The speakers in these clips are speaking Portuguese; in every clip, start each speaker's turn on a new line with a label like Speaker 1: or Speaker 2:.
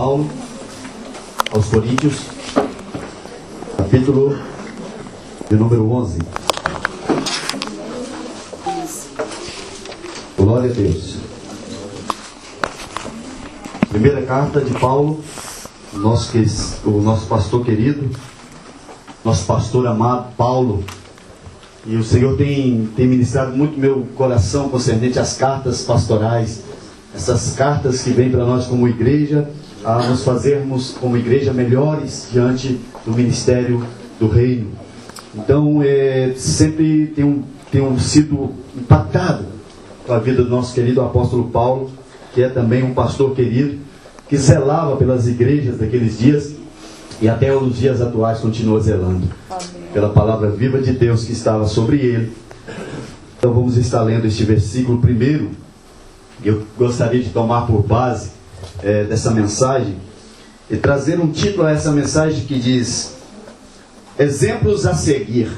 Speaker 1: Paulo aos Coríntios, capítulo de número 11. Glória a Deus. Primeira carta de Paulo, o nosso pastor querido, nosso pastor amado Paulo. E o Senhor tem ministrado muito meu coração concernente às cartas pastorais. Essas cartas que vêm para nós como igreja, a nos fazermos como igreja melhores diante do ministério do reino. Então, sempre tenho sido impactado com a vida do nosso querido apóstolo Paulo, que é também um pastor querido, que zelava pelas igrejas daqueles dias e até os dias atuais continua zelando. Amém. Pela palavra viva de Deus que estava sobre ele. Então vamos estar lendo este versículo primeiro. Eu gostaria de tomar por base dessa mensagem e trazer um título a essa mensagem que diz: exemplos a seguir,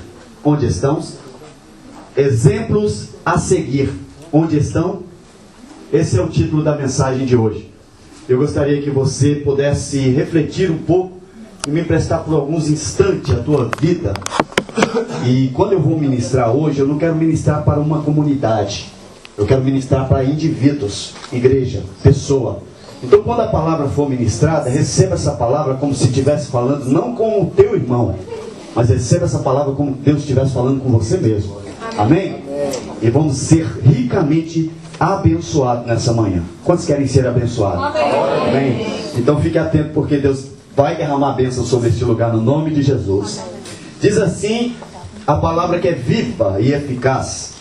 Speaker 1: onde estão? Exemplos a seguir, onde estão? Esse é o título da mensagem de hoje. Eu gostaria que você pudesse refletir um pouco e me emprestar por alguns instantes a tua vida. E quando eu vou ministrar hoje, eu não quero ministrar para uma comunidade, eu quero ministrar para indivíduos, igreja, pessoa. Então quando a palavra for ministrada, receba essa palavra como se estivesse falando não com o teu irmão, mas receba essa palavra como Deus estivesse falando com você mesmo. Amém? E vamos ser ricamente abençoados nessa manhã. Quantos querem ser abençoados? Amém? Então fique atento, porque Deus vai derramar a bênção sobre este lugar no nome de Jesus. Diz assim a palavra que é viva e eficaz.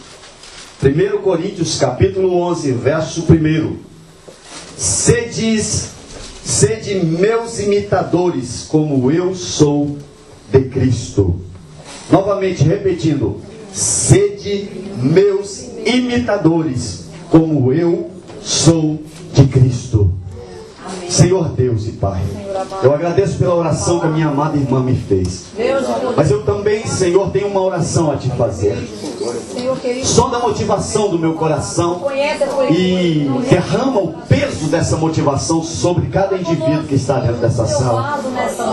Speaker 1: 1 Coríntios capítulo 11, verso 1. Sede meus imitadores, como eu sou de Cristo. Novamente repetindo: sede meus imitadores, como eu sou de Cristo. Senhor Deus e Pai, eu agradeço pela oração que a minha amada irmã me fez. Mas eu também, Senhor, tenho uma oração a te fazer. Sonda a motivação do meu coração e derrama o peso dessa motivação sobre cada indivíduo que está dentro dessa sala.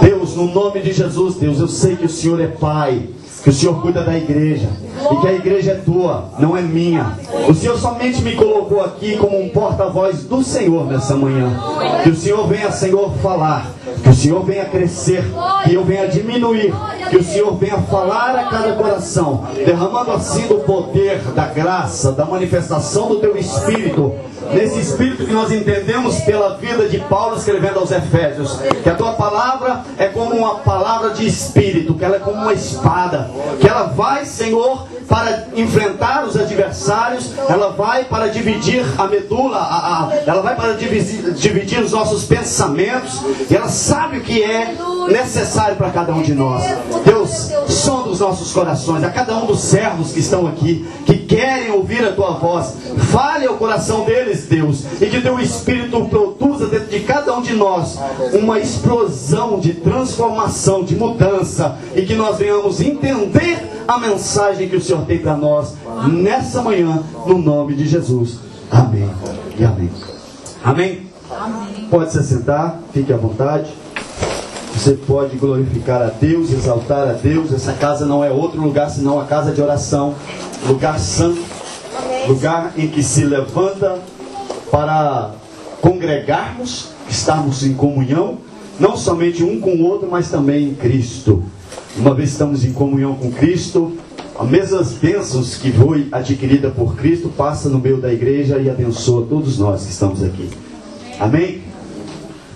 Speaker 1: Deus, no nome de Jesus, Deus, eu sei que o Senhor é Pai, que o Senhor cuida da igreja e que a igreja é tua, não é minha. O Senhor somente me colocou aqui como um porta-voz do Senhor nessa manhã. Que o Senhor venha, Senhor, falar, que o Senhor venha crescer, que eu venha diminuir, que o Senhor venha falar a cada coração, derramando assim do poder, da graça, da manifestação do teu Espírito, nesse Espírito que nós entendemos pela vida de Paulo escrevendo aos Efésios, que a tua palavra é como uma palavra de Espírito, que ela é como uma espada, que ela vai, Senhor, para enfrentar os adversários, ela vai para dividir a medula, ela vai para dividir os nossos pensamentos, e ela sabe o que é necessário para cada um de nós. Deus, sonda os nossos corações, a cada um dos servos que estão aqui, que querem ouvir a tua voz, fale ao coração deles, Deus, e que teu Espírito produza dentro de cada um de nós uma explosão de transformação, de mudança, e que nós venhamos entender a mensagem que o Senhor tem para nós nessa manhã, no nome de Jesus. Amém e amém. Amém? Amém. Pode se sentar, fique à vontade. Você pode glorificar a Deus, exaltar a Deus. Essa casa não é outro lugar senão a casa de oração, lugar santo, lugar em que se levanta para congregarmos, estarmos em comunhão, não somente um com o outro, mas também em Cristo. Uma vez estamos em comunhão com Cristo, as mesmas bênçãos que foi adquirida por Cristo passa no meio da igreja e abençoa todos nós que estamos aqui. Amém?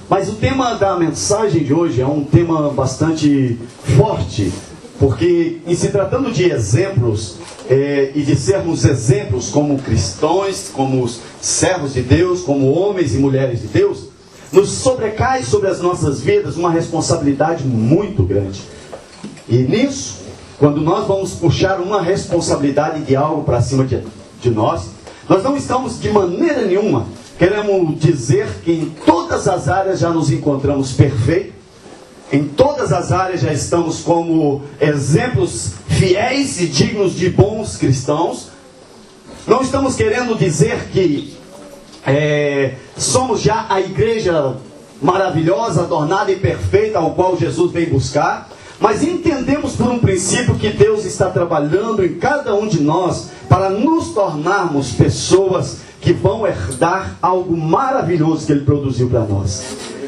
Speaker 1: Mas o tema da mensagem de hoje é um tema bastante forte, porque em se tratando de exemplos, e de sermos exemplos como cristãos, como servos de Deus, como homens e mulheres de Deus, nos sobrecai sobre as nossas vidas uma responsabilidade muito grande. E nisso, quando nós vamos puxar uma responsabilidade de algo para cima de nós não estamos de maneira nenhuma queremos dizer que em todas as áreas já nos encontramos perfeitos, em todas as áreas já estamos como exemplos fiéis e dignos de bons cristãos. Não estamos querendo dizer que somos já a igreja maravilhosa, adornada e perfeita, ao qual Jesus veio buscar, mas entendemos por um princípio que Deus está trabalhando em cada um de nós para nos tornarmos pessoas que vão herdar algo maravilhoso que Ele produziu para nós.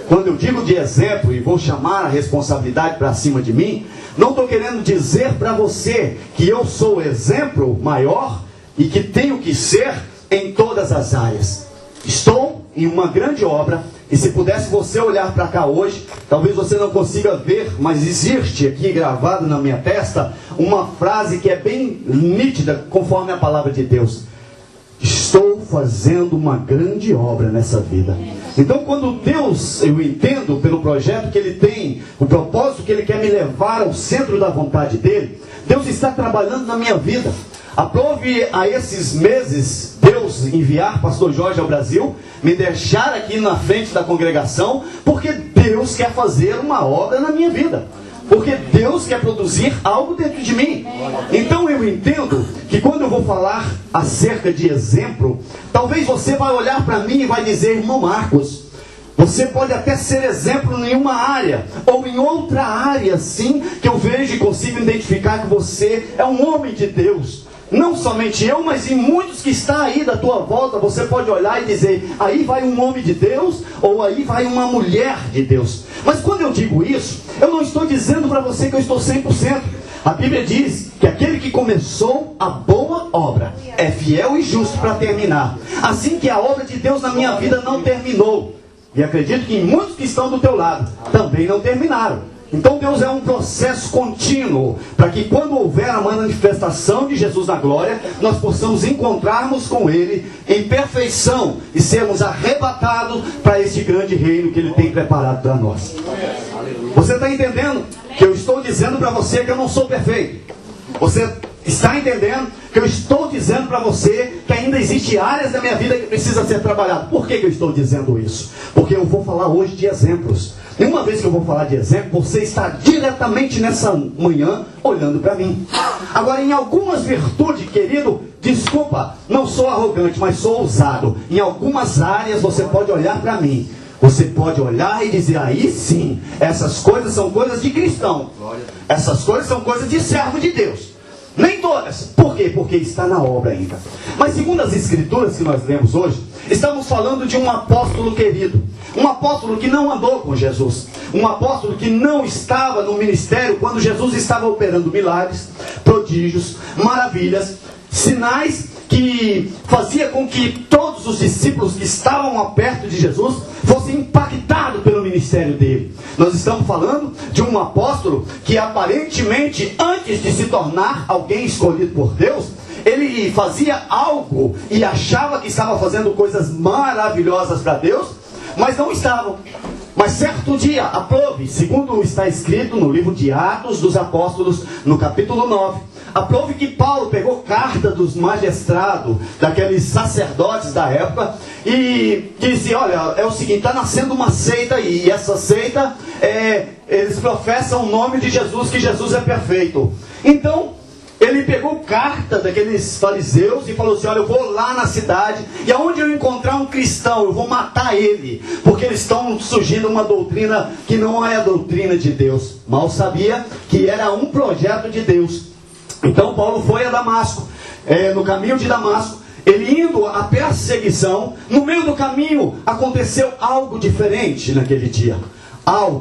Speaker 1: Quando eu digo de exemplo e vou chamar a responsabilidade para cima de mim, não estou querendo dizer para você que eu sou o exemplo maior e que tenho que ser em todas as áreas. Estou em uma grande obra, e se pudesse você olhar para cá hoje, talvez você não consiga ver, mas existe aqui gravado na minha testa uma frase que é bem nítida, conforme a palavra de Deus. Estou fazendo uma grande obra nessa vida. Então, quando Deus, eu entendo pelo projeto que Ele tem, o propósito que Ele quer me levar ao centro da vontade dEle, Deus está trabalhando na minha vida. Aprove a esses meses Deus enviar pastor Jorge ao Brasil, me deixar aqui na frente da congregação, porque Deus quer fazer uma obra na minha vida. Porque Deus quer produzir algo dentro de mim. Então eu entendo que quando eu vou falar acerca de exemplo, talvez você vai olhar para mim e vai dizer: irmão Marcos, você pode até ser exemplo em uma área, ou em outra área sim, que eu vejo e consigo identificar que você é um homem de Deus. Não somente eu, mas em muitos que está aí da tua volta, você pode olhar e dizer: aí vai um homem de Deus, ou aí vai uma mulher de Deus. Mas quando eu digo isso, eu não estou dizendo para você que eu estou 100%. A Bíblia diz que aquele que começou a boa obra é fiel e justo para terminar. Assim que a obra de Deus na minha vida não terminou. E acredito que muitos que estão do teu lado também não terminaram. Então Deus é um processo contínuo, para que quando houver a manifestação de Jesus na glória, nós possamos encontrarmos com Ele em perfeição e sermos arrebatados para este grande reino que Ele tem preparado para nós. Você está entendendo que eu estou dizendo para você que eu não sou perfeito? Você está entendendo que eu estou dizendo para você que ainda existem áreas da minha vida que precisam ser trabalhadas? Por que eu estou dizendo isso? Porque eu vou falar hoje de exemplos. E uma vez que eu vou falar de exemplo, você está diretamente nessa manhã olhando para mim. Agora, em algumas virtudes, querido, desculpa, não sou arrogante, mas sou ousado. Em algumas áreas você pode olhar para mim. Você pode olhar e dizer: aí sim, essas coisas são coisas de cristão. Essas coisas são coisas de servo de Deus. Nem todas. Por quê? Porque está na obra ainda. Mas segundo as escrituras que nós lemos hoje, estamos falando de um apóstolo querido. Um apóstolo que não andou com Jesus. Um apóstolo que não estava no ministério quando Jesus estava operando milagres, prodígios, maravilhas, sinais que fazia com que todos os discípulos que estavam perto de Jesus fossem impactados pelo ministério dele. Nós estamos falando de um apóstolo que aparentemente, antes de se tornar alguém escolhido por Deus, ele fazia algo e achava que estava fazendo coisas maravilhosas para Deus, mas não estavam. Mas certo dia, aprove, segundo está escrito no livro de Atos dos Apóstolos, no capítulo 9, aprove que Paulo pegou carta dos magistrados, daqueles sacerdotes da época, e disse: olha, é o seguinte, está nascendo uma seita aí, e essa seita, eles professam o nome de Jesus, que Jesus é perfeito. Então, ele pegou carta daqueles fariseus e falou assim: olha, eu vou lá na cidade, e aonde eu encontrar um cristão, eu vou matar ele, porque eles estão surgindo uma doutrina que não é a doutrina de Deus. Mal sabia que era um projeto de Deus. Então Paulo foi a Damasco. No caminho de Damasco, ele indo à perseguição, no meio do caminho aconteceu algo diferente naquele dia.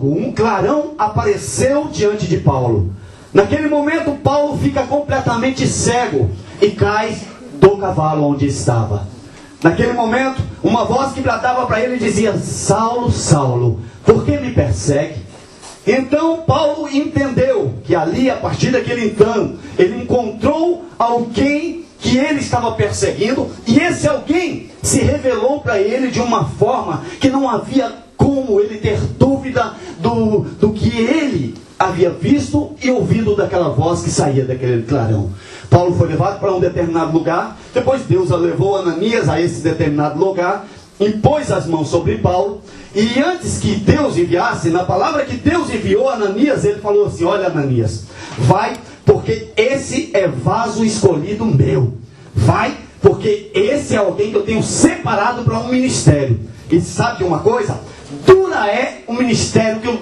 Speaker 1: Um clarão apareceu diante de Paulo. Naquele momento, Paulo fica completamente cego e cai do cavalo onde estava. Naquele momento, uma voz que bradava para ele dizia: Saulo, Saulo, por que me persegue? Então Paulo entendeu que ali, a partir daquele então, ele encontrou alguém que ele estava perseguindo, e esse alguém se revelou para ele de uma forma que não havia como ele ter dúvida do que ele havia visto e ouvido daquela voz que saía daquele clarão. Paulo foi levado para um determinado lugar. Depois Deus levou Ananias a esse determinado lugar, impôs as mãos sobre Paulo, e antes que Deus enviasse, na palavra que Deus enviou a Ananias, ele falou assim: olha, Ananias, vai, porque esse é vaso escolhido meu. Vai, porque esse é alguém que eu tenho separado para um ministério. E sabe de uma coisa? Dura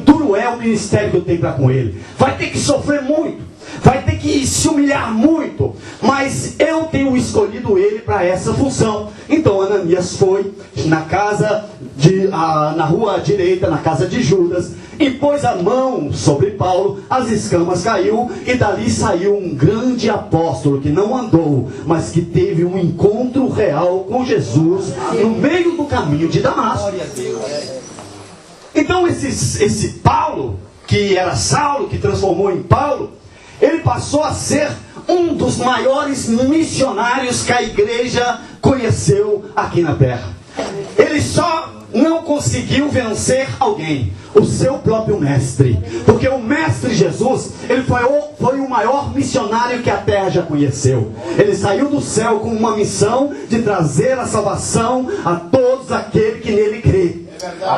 Speaker 1: duro é o ministério que eu tenho para com ele. Vai ter que sofrer muito, vai ter que se humilhar muito, mas eu tenho escolhido ele para essa função. Então Ananias foi na casa na rua direita, na casa de Judas, e pôs a mão sobre Paulo, as escamas caiu, e dali saiu um grande apóstolo que não andou, mas que teve um encontro real com Jesus no meio do caminho de Damasco. Então esse Paulo, que era Saulo, que transformou em Paulo, ele passou a ser um dos maiores missionários que a igreja conheceu aqui na terra. Ele só não conseguiu vencer alguém, o seu próprio mestre, porque o mestre Jesus, ele foi o maior missionário que a terra já conheceu. Ele saiu do céu com uma missão de trazer a salvação a todos aqueles que nele crê.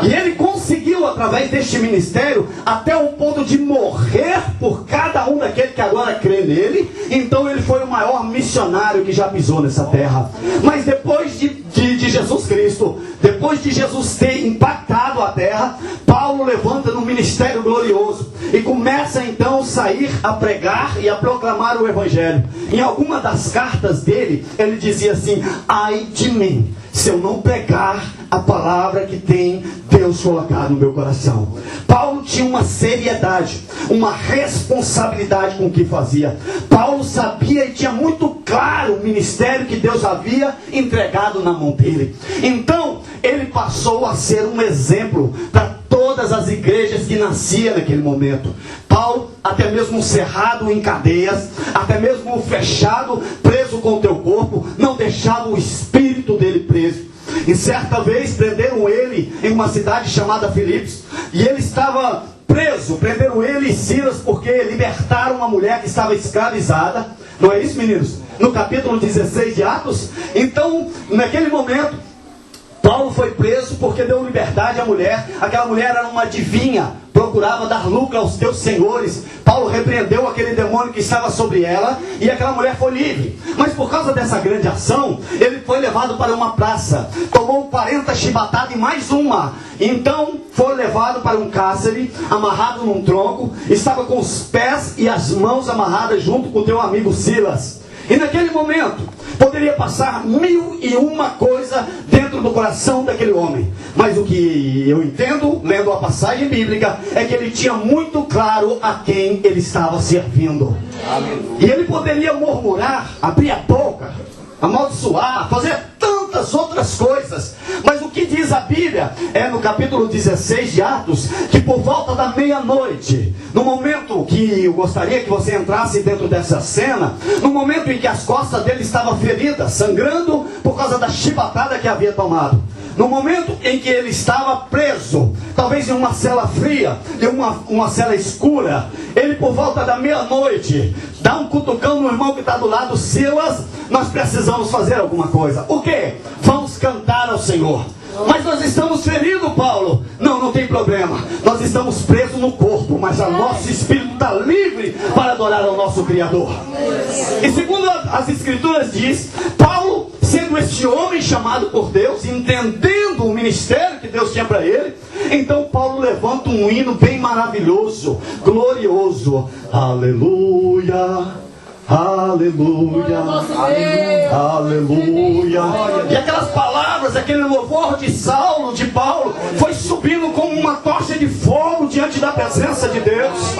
Speaker 1: E ele conseguiu, através deste ministério, até o ponto de morrer por cada um daqueles que agora crê nele. Então ele foi o maior missionário que já pisou nessa terra. Mas depois de Jesus Cristo, depois de Jesus ter impactado a terra, Paulo levanta no ministério glorioso e começa então a sair a pregar e a proclamar o evangelho. Em alguma das cartas dele, ele dizia assim: ai de mim, se eu não pregar a palavra que tem Deus colocado no meu coração. Paulo tinha uma seriedade, uma responsabilidade com o que fazia. Paulo sabia e tinha muito claro o ministério que Deus havia entregado na mão dele. Então, ele passou a ser um exemplo para todas as igrejas que nasciam naquele momento. Paulo, até mesmo cerrado em cadeias, até mesmo fechado, preso com o teu corpo, não deixava o espírito dele preso. E certa vez prenderam ele em uma cidade chamada Filipos, e ele estava preso. Prenderam ele e Silas porque libertaram uma mulher que estava escravizada. Não é isso, meninos? No capítulo 16 de Atos. Então, naquele momento, Paulo foi preso porque deu liberdade à mulher. Aquela mulher era uma adivinha, procurava dar lucro aos teus senhores. Paulo repreendeu aquele demônio que estava sobre ela, e aquela mulher foi livre. Mas por causa dessa grande ação, ele foi levado para uma praça, tomou 40 chibatadas e mais uma. Então foi levado para um cárcere, amarrado num tronco, estava com os pés e as mãos amarradas junto com o teu amigo Silas. E naquele momento, poderia passar 1001 coisa dentro do coração daquele homem. Mas o que eu entendo, lendo a passagem bíblica, é que ele tinha muito claro a quem ele estava servindo. Amém. E ele poderia murmurar, abrir a boca, amaldiçoar, fazer tantas outras coisas. Mas o que diz a Bíblia é no capítulo 16 de Atos, que por volta da meia-noite, no momento que eu gostaria que você entrasse dentro dessa cena, no momento em que as costas dele estavam feridas, sangrando por causa da chibatada que havia tomado, no momento em que ele estava preso, talvez em uma cela fria, em uma cela escura, ele por volta da meia-noite dá um cutucão no irmão que está do lado: Silas, nós precisamos fazer alguma coisa. O quê? Vamos cantar ao Senhor. Mas nós estamos feridos, Paulo. Não tem problema. Nós estamos presos no corpo, mas o nosso espírito está livre para adorar ao nosso Criador. E segundo as Escrituras diz, Paulo, sendo este homem chamado por Deus, entendendo o ministério que Deus tinha para ele, então Paulo levanta um hino bem maravilhoso, glorioso. Aleluia. Aleluia, aleluia, aleluia. E aquelas palavras, aquele louvor de Saulo, de Paulo, foi subindo como uma tocha de fogo diante da presença de Deus.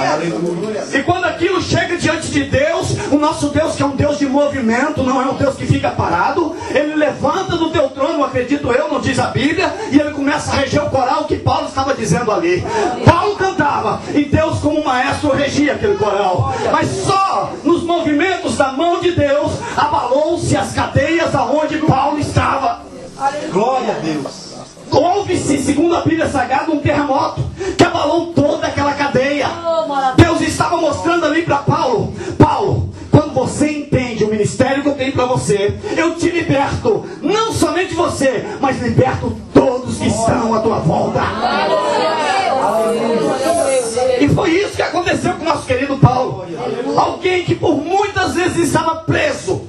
Speaker 1: E quando aquilo chega diante de Deus, o nosso Deus, que é um Deus de movimento, não é um Deus que fica parado, ele levanta do teu trono, acredito eu, não diz a Bíblia, e ele começa a reger o coral que Paulo estava dizendo ali. Paulo cantava, e Deus, como maestro, regia aquele coral. Mas só nos movimentos da mão de Deus abalou-se as cadeias aonde Paulo estava. Glória a Deus. Houve-se, segundo a Bíblia Sagrada, um terremoto que abalou toda aquela cadeia. Deus estava mostrando ali para Paulo: Paulo, quando você entende o ministério que eu tenho para você, eu te liberto, não somente você, mas liberto todos que estão à tua volta. E foi isso que aconteceu com o nosso querido Paulo. Alguém que por muitas vezes estava preso,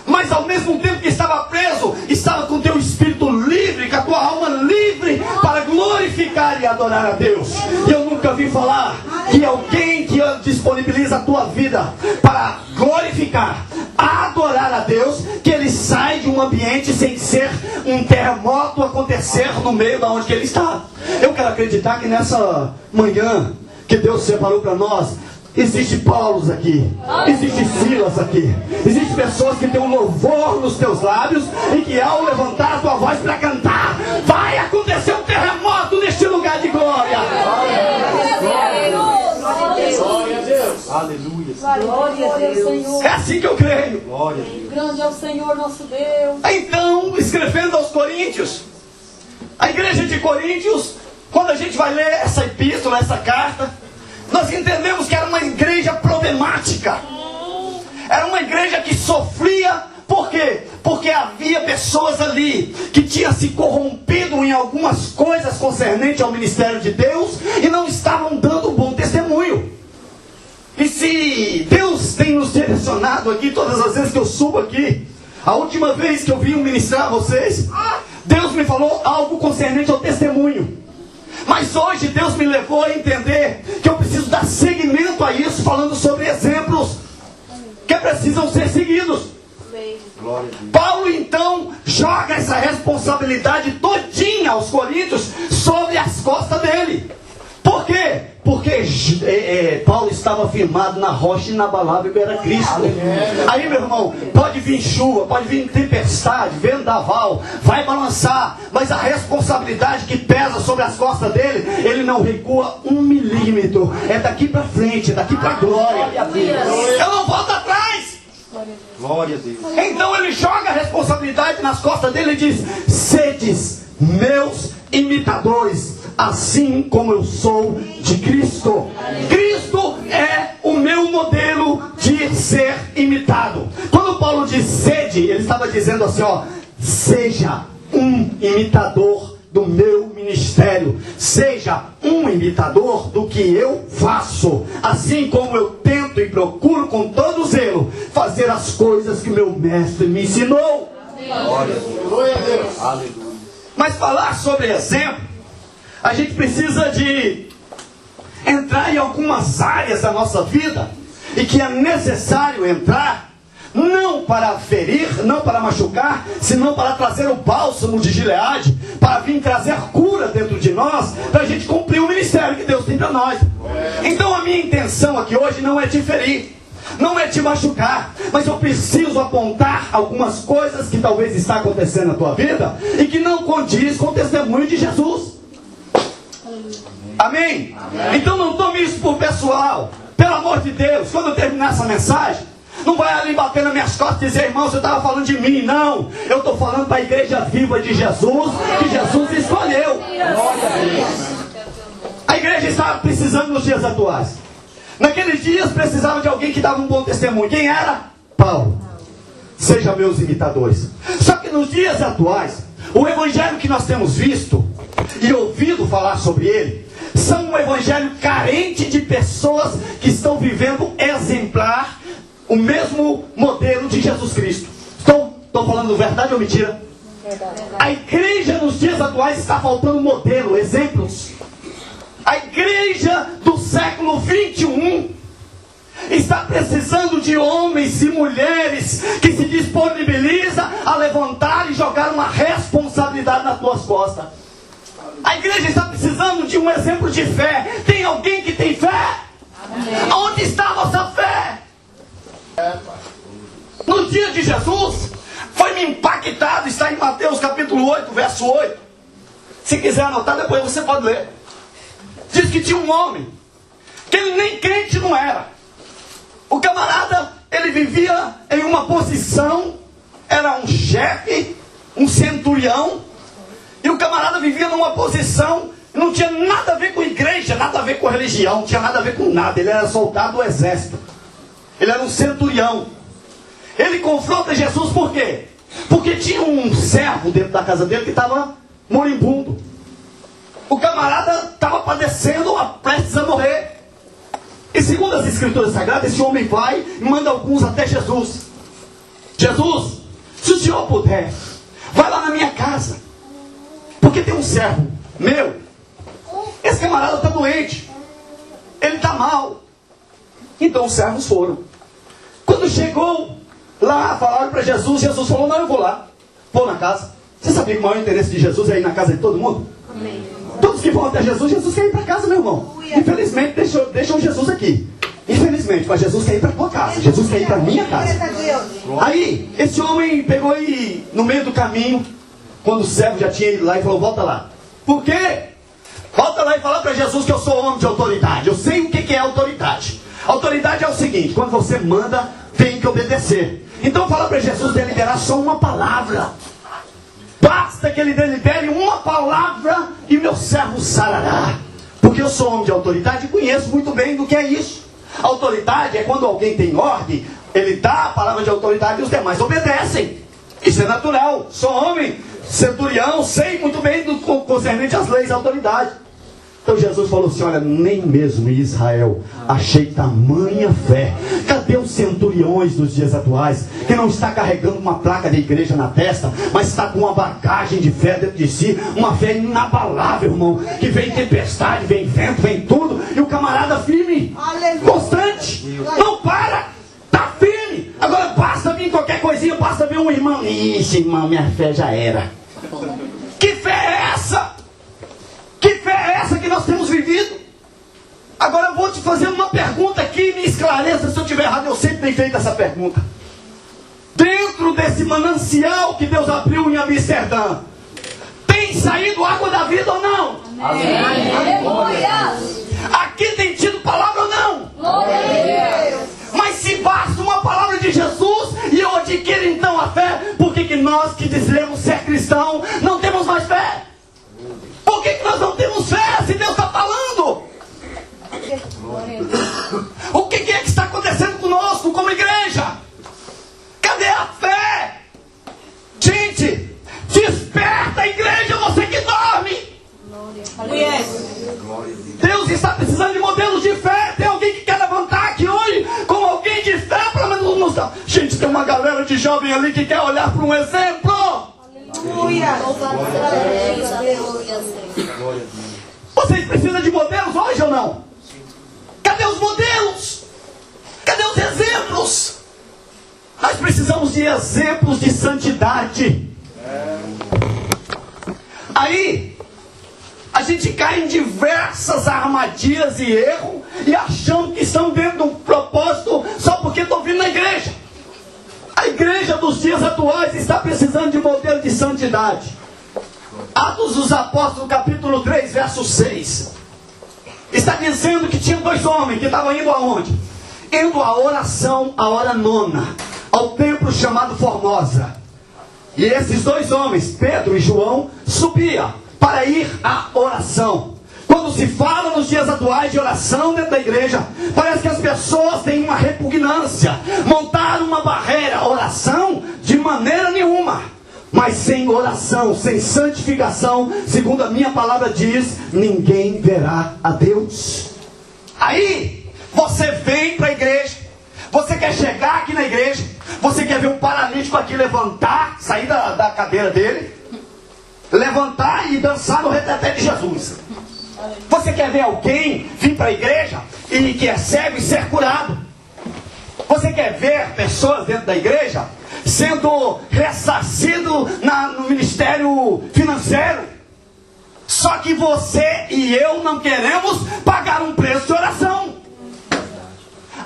Speaker 1: mas ao mesmo tempo que estava preso, estava com o teu espírito livre, com a tua alma livre, para glorificar glorificar e adorar a Deus. E eu nunca vi falar que alguém que disponibiliza a tua vida para glorificar, adorar a Deus, que ele sai de um ambiente sem ser um terremoto acontecer no meio da onde que ele está. Eu quero acreditar que nessa manhã que Deus separou para nós, existe Paulos aqui, existe Silas aqui, existe pessoas que têm um louvor nos teus lábios e que ao levantar a tua voz para cantar, vai acontecer um terremoto neste lugar de glória.
Speaker 2: Glória a Deus.
Speaker 1: Aleluia.
Speaker 2: Glória a Deus, Senhor.
Speaker 1: É assim que eu creio.
Speaker 2: Glória a Deus. Grande é o Senhor nosso Deus.
Speaker 1: Então, escrevendo aos Coríntios, a igreja de Coríntios, quando a gente vai ler essa epístola, essa carta, nós entendemos que era uma igreja problemática. Era uma igreja que sofria. Por quê? Porque havia pessoas ali que tinham se corrompido em algumas coisas concernentes ao ministério de Deus e não estavam dando bom testemunho. E se Deus tem nos direcionado aqui, todas as vezes que eu subo aqui, a última vez que eu vim ministrar a vocês, Deus me falou algo concernente ao testemunho. Mas hoje Deus me levou a entender que eu preciso dar seguimento a isso, falando sobre exemplos que precisam ser seguidos. Paulo então joga essa responsabilidade todinha aos coríntios sobre as costas dele. Por quê? Porque Paulo estava firmado na rocha inabalável que era Cristo. Aí, meu irmão, pode vir chuva, pode vir tempestade, vendaval, vai balançar, mas a responsabilidade que pesa sobre as costas dele, ele não recua 1 milímetro. É daqui para frente, é daqui para a glória. Eu não volto atrás.
Speaker 3: Glória a Deus.
Speaker 1: Então ele joga a responsabilidade nas costas dele e diz: sedes meus imitadores, assim como eu sou de Cristo. Cristo é o meu modelo de ser imitado. Quando Paulo diz sede, ele estava dizendo assim, ó: seja um imitador do meu ministério, seja um imitador do que eu faço, assim como eu tento e procuro com todo zelo fazer as coisas que meu mestre me ensinou.
Speaker 3: Glória a Deus. Aleluia.
Speaker 1: Mas falar sobre exemplo, a gente precisa de entrar em algumas áreas da nossa vida, e que é necessário entrar, não para ferir, não para machucar, senão para trazer o bálsamo de Gileade, para vir trazer cura dentro de nós, para a gente cumprir o ministério que Deus tem para nós. Então a minha intenção aqui hoje não é te ferir, não é te machucar, mas eu preciso apontar algumas coisas que talvez está acontecendo na tua vida e que não condiz com o testemunho de Jesus. Amém? Então não tome isso por pessoal. Pelo amor de Deus, quando eu terminar essa mensagem, não vai ali bater nas minhas costas e dizer: irmão, você estava falando de mim. Não, eu estou falando para a igreja viva de Jesus, que Jesus escolheu. A igreja estava precisando nos dias atuais. Naqueles dias precisava de alguém que dava um bom testemunho. Quem era? Paulo. Seja meus imitadores. Só que nos dias atuais, o evangelho que nós temos visto e ouvido falar sobre ele, são um evangelho carente de pessoas que estão vivendo exemplar o mesmo modelo de Jesus Cristo. Estou falando verdade ou mentira? A igreja nos dias atuais está faltando modelo, exemplos. A igreja do século 21 está precisando de homens e mulheres que se disponibilizam a levantar e jogar uma responsabilidade nas tuas costas. A igreja está precisando de um exemplo de fé. Tem alguém que tem fé? Onde está a nossa fé? No dia de Jesus, foi-me impactado, está em Mateus capítulo 8, verso 8. Se quiser anotar, depois você pode ler. Diz que tinha um homem, que ele nem crente não era. O camarada, ele vivia em uma posição, era um chefe, um centurião, e o camarada vivia numa posição, não tinha nada a ver com igreja, nada a ver com religião, não tinha nada a ver com nada. Ele era soldado do exército, ele era um centurião. Ele confronta Jesus por quê? Porque tinha um servo dentro da casa dele que estava moribundo. O camarada estava padecendo, prestes a morrer. E segundo as escrituras sagradas, esse homem vai e manda alguns até Jesus. Jesus, se o senhor puder, vai lá na minha casa, porque tem um servo meu esse camarada está doente, ele está mal. Então os servos foram. Quando chegou lá, falaram para Jesus, Jesus falou, não, eu vou lá, vou na casa. Você sabia que o maior interesse de Jesus é ir na casa de todo mundo?
Speaker 2: Amém.
Speaker 1: Todos que vão até Jesus, Jesus quer ir para casa, meu irmão. Infelizmente deixam Jesus aqui. Infelizmente, mas Jesus quer ir para a tua casa. Jesus quer ir para a minha casa. Aí, esse homem pegou e no meio do caminho, quando o servo já tinha ido lá e falou, volta lá. Por quê? Volta lá e fala para Jesus que eu sou homem de autoridade. Eu sei o que é autoridade. Autoridade é o seguinte, quando você manda, tem que obedecer. Então fala para Jesus deliberar só uma palavra. Basta que ele delibere uma palavra e meu servo sarará. Porque eu sou homem de autoridade e conheço muito bem do que é isso. Autoridade é quando alguém tem ordem, ele dá a palavra de autoridade e os demais obedecem. Isso é natural. Sou homem, centurião, sei muito bem do concernente às leis e autoridade. Então Jesus falou assim, olha, nem mesmo em Israel achei tamanha fé. Cadê os centuriões dos dias atuais, que não está carregando uma placa de igreja na testa, mas está com uma bagagem de fé dentro de si, uma fé inabalável, irmão, que vem tempestade, vem vento, vem tudo, e o camarada firme, constante, não para, está firme. Agora basta vir qualquer coisinha, basta vir um irmão, ixi, irmão, minha fé já era. Que fé é essa? Que fé é essa que nós temos vivido? Agora eu vou te fazer uma pergunta aqui, me esclareça se eu estiver errado, eu sempre tenho feito essa pergunta. Dentro desse manancial que Deus abriu em Amsterdã, tem saído água da vida ou não?
Speaker 2: Amém. Aleluia.
Speaker 1: Aqui tem tido palavra ou não?
Speaker 2: Glória a Deus.
Speaker 1: Mas se basta uma palavra de Jesus e eu adquiro então a fé, por que nós que dizemos ser cristão não temos mais fé? Por que nós não temos fé se Deus está falando? O que é que está acontecendo conosco como igreja? Cadê a fé? Gente, desperta a igreja, você que dorme. Deus está precisando de modelos de fé. Tem alguém que quer levantar aqui hoje como alguém de fé? Pelo menos nos dá. Gente, tem uma galera de jovem ali que quer olhar para um exemplo. Vocês precisam de modelos hoje ou não? Cadê os modelos? Cadê os exemplos? Nós precisamos de exemplos de santidade. Aí a gente cai em diversas armadilhas e erros e achando que estão dentro de um propósito só porque estão vindo na igreja. A igreja dos dias atuais está precisando de modelo de santidade. Atos dos Apóstolos, capítulo 3, verso 6. Está dizendo que tinha dois homens que estavam indo aonde? Indo à oração, a hora nona, ao templo chamado Formosa. E esses dois homens, Pedro e João, subiam para ir à oração. Quando se fala nos dias atuais de oração dentro da igreja, parece que as pessoas têm uma repugnância, montaram uma barreira. Oração de maneira nenhuma. Mas sem oração, sem santificação, segundo a minha palavra diz, ninguém verá a Deus. Aí, você vem para a igreja, você quer chegar aqui na igreja, você quer ver um paralítico aqui levantar, sair da cadeira dele, levantar e dançar no reteté de Jesus. Você quer ver alguém vir para a igreja e que é cego e ser curado. Você quer ver pessoas dentro da igreja sendo ressarcido no ministério financeiro. Só que você e eu não queremos pagar um preço de oração.